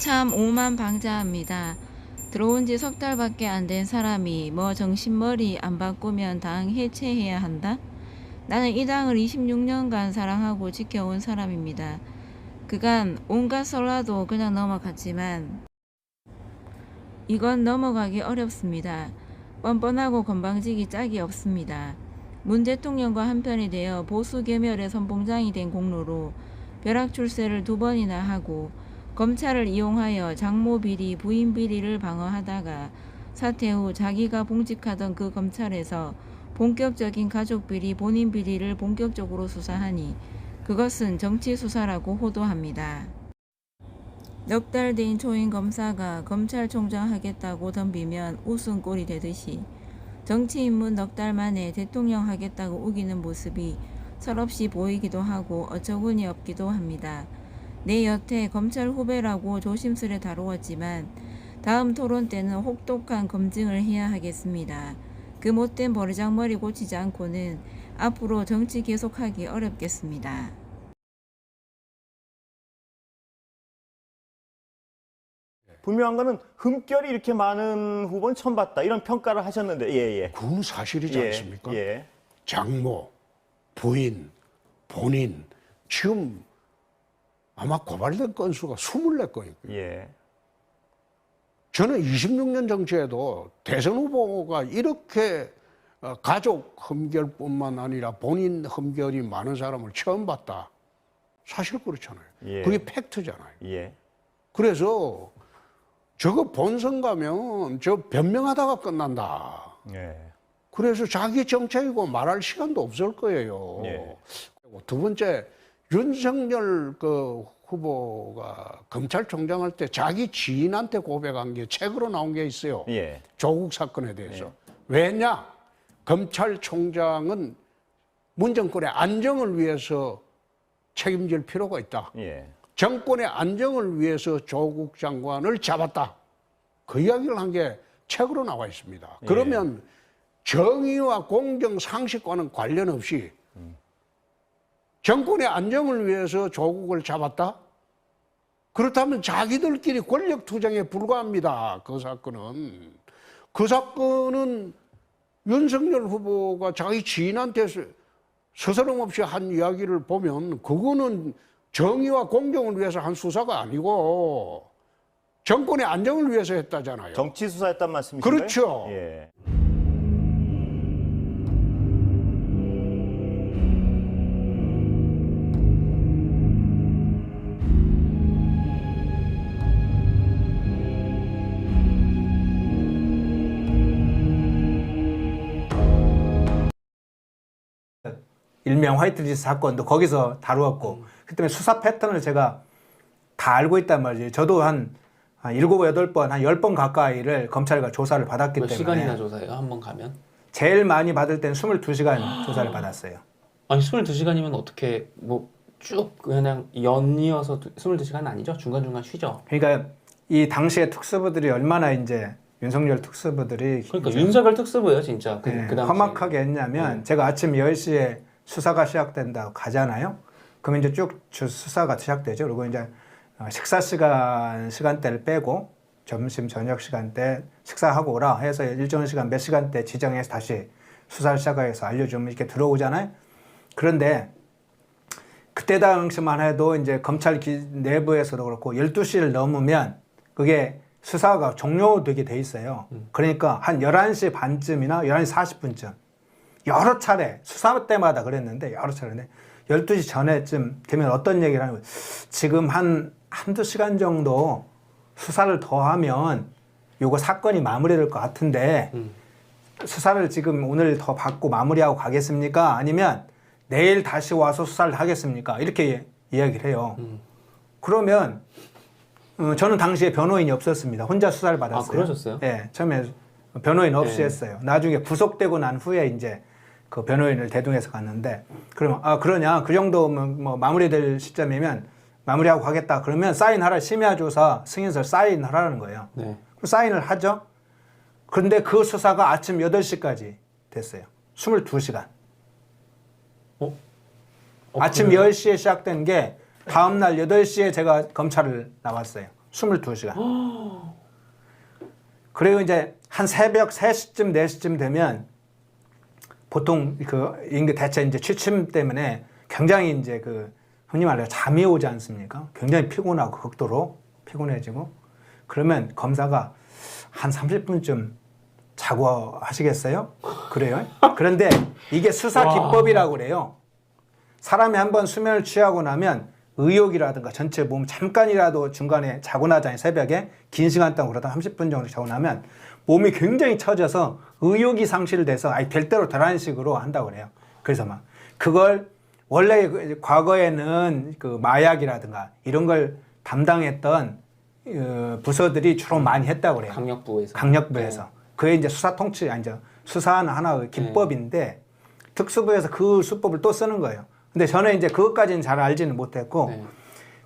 참 오만방자합니다. 들어온 지 석 달밖에 안 된 사람이 뭐 정신머리 안 바꾸면 당 해체해야 한다? 나는 이 당을 26년간 사랑하고 지켜온 사람입니다. 그간 온갖 설화도 그냥 넘어갔지만 이건 넘어가기 어렵습니다. 뻔뻔하고 건방지기 짝이 없습니다. 문 대통령과 한편이 되어 보수 계멸의 선봉장이 된 공로로 벼락 출세를 2번이나 하고 검찰을 이용하여 장모 비리, 부인 비리를 방어하다가 사퇴 후 자기가 봉직하던 그 검찰에서 본격적인 가족 비리, 본인 비리를 본격적으로 수사하니 그것은 정치 수사라고 호도합니다. 넉 달 된 초임 검사가 검찰총장 하겠다고 덤비면 웃음꼴이 되듯이 정치 입문 넉 달 만에 대통령 하겠다고 우기는 모습이 철없이 보이기도 하고 어처구니 없기도 합니다. 내 여태 검찰 후배라고 조심스레 다루었지만 다음 토론 때는 혹독한 검증을 해야 하겠습니다. 그 못된 버르장머리 고치지 않고는 앞으로 정치 계속하기 어렵겠습니다. 분명한 거는 흠결이 이렇게 많은 후보는 처음 봤다 이런 평가를 하셨는데 예. 그건 사실이지 않습니까? 예. 장모, 부인, 본인 지금 아마 고발된 건수가 24건이고요. 예. 저는 26년 정치에도 대선 후보가 이렇게 가족 흠결뿐만 아니라 본인 흠결이 많은 사람을 처음 봤다. 사실 그렇잖아요. 예. 그게 팩트잖아요. 예. 그래서 저거 본선 가면 저 변명하다가 끝난다. 예. 그래서 자기 정책이고 말할 시간도 없을 거예요. 예. 두 번째, 윤석열 그 후보가 검찰총장 할 때 자기 지인한테 고백한 게 책으로 나온 게 있어요. 예. 조국 사건에 대해서. 예. 왜냐? 검찰총장은 문 정권의 안정을 위해서 책임질 필요가 있다. 예. 정권의 안정을 위해서 조국 장관을 잡았다. 그 이야기를 한 게 책으로 나와 있습니다. 그러면 정의와 공정 상식과는 관련 없이 정권의 안정을 위해서 조국을 잡았다? 그렇다면 자기들끼리 권력 투쟁에 불과합니다. 그 사건은. 그 사건은 윤석열 후보가 자기 지인한테 서스럼 없이 한 이야기를 보면 그거는 정의와 공정을 위해서 한 수사가 아니고 정권의 안정을 위해서 했다잖아요. 정치 수사했단 말씀이신가요? 그렇죠. 예. 일명 화이트리스트 사건도 거기서 다루었고 그 때문에 수사 패턴을 제가 다 알고 있단 말이에요. 저도 한 7, 8번, 한 10번 가까이를 검찰과 조사를 받았기 몇 때문에. 시간이나 조사해요? 한 번 가면? 제일 많이 받을 때는 22시간 조사를 받았어요. 아니 22시간이면 어떻게 뭐 쭉 그냥 연이어서 22시간 아니죠? 중간중간 쉬죠? 그러니까 이 당시에 특수부들이 얼마나 이제 윤석열 특수부들이 그러니까 윤석열 특수부예요 진짜 그 당시에. 험악하게 했냐면 제가 아침 10시에 수사가 시작된다고 가잖아요. 그러면 이제 쭉 수사가 시작되죠. 그리고 이제 식사 시간대를 빼고 점심 저녁 시간대 식사하고 오라 해서 일정 시간 몇 시간대 지정해서 다시 수사를 시작해서 알려주면 이렇게 들어오잖아요. 그런데 그때 당시만 해도 이제 검찰 내부에서도 그렇고 12시를 넘으면 그게 수사가 종료되게 돼 있어요. 그러니까 한 11시 반쯤이나 11시 40분쯤 여러 차례 수사 때마다 그랬는데 여러 차례인데 12시 전에쯤 되면 어떤 얘기를 하는 거예요. 지금 한두 시간 정도 수사를 더 하면 요거 사건이 마무리될 것 같은데 수사를 지금 오늘 더 받고 마무리하고 가겠습니까? 아니면 내일 다시 와서 수사를 하겠습니까? 이렇게 이야기를 해요. 그러면 저는 당시에 변호인이 없었습니다. 혼자 수사를 받았어요. 아, 그러셨어요? 네, 처음에 변호인 없이 네. 했어요. 나중에 구속되고 난 후에 이제 그 변호인을 대동해서 갔는데, 그러면 그러냐? 그 정도면 뭐 마무리될 시점이면 마무리하고 가겠다. 그러면 사인하라, 심야조사 승인서 사인하라는 거예요. 네. 그럼 사인을 하죠. 그런데 그 수사가 아침 8시까지 됐어요. 22시간. 아침 그래요? 10시에 시작된 게 다음날 8시에 제가 검찰을 나왔어요. 22시간. 그리고 이제 한 새벽 3시쯤, 4시쯤 되면 보통 그 대체 이제 취침 때문에 굉장히 이제 그 흔히 말해 잠이 오지 않습니까? 굉장히 피곤하고 극도로 피곤해지고 그러면 검사가 한 30분쯤 자고 하시겠어요? 그래요? 그런데 이게 수사 기법이라고 그래요. 사람이 한번 수면을 취하고 나면 의욕이라든가 전체 몸 잠깐이라도 중간에 자고 나잖아요. 새벽에 긴 시간 동안 그러다 30분 정도 자고 나면 몸이 굉장히 처져서 의욕이 상실돼서 아예 될 대로 되라는 식으로 한다고 그래요. 그래서 막 그걸 원래 과거에는 그 마약이라든가 이런 걸 담당했던 부서들이 주로 많이 했다고 그래요. 강력부에서. 강력부에서. 그게 이제 수사 통치, 아니죠. 수사하는 하나의 기법인데 특수부에서 그 수법을 또 쓰는 거예요. 근데 저는 이제 그것까지는 잘 알지는 못했고 네.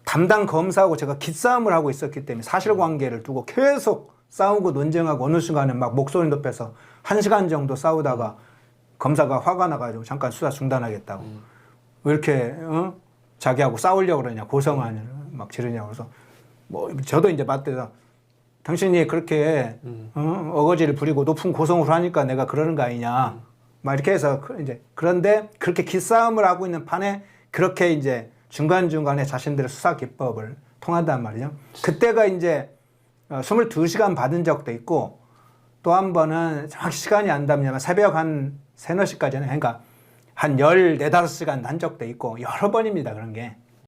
담당 검사하고 제가 기싸움을 하고 있었기 때문에 사실관계를 두고 계속 싸우고 논쟁하고 어느 순간에 막 목소리 높여서 1시간 정도 싸우다가 검사가 화가 나가지고 잠깐 수사 중단하겠다고. 왜 이렇게 자기하고 싸우려고 그러냐, 고성하냐 막 지르냐고. 그래서 뭐 저도 이제 맞대서 당신이 그렇게 어거지를 부리고 높은 고성을 하니까 내가 그러는 거 아니냐. 막 이렇게 해서 이제 그런데 그렇게 기싸움을 하고 있는 판에 그렇게 이제 중간중간에 자신들의 수사 기법을 통한단 말이죠. 그때가 이제 22시간 받은 적도 있고 또 한 번은 정확히 시간이 안 닿냐면 새벽 한 3, 4시까지는 그러니까 한 14, 5시간 난 적도 있고 여러 번입니다. 그런 게.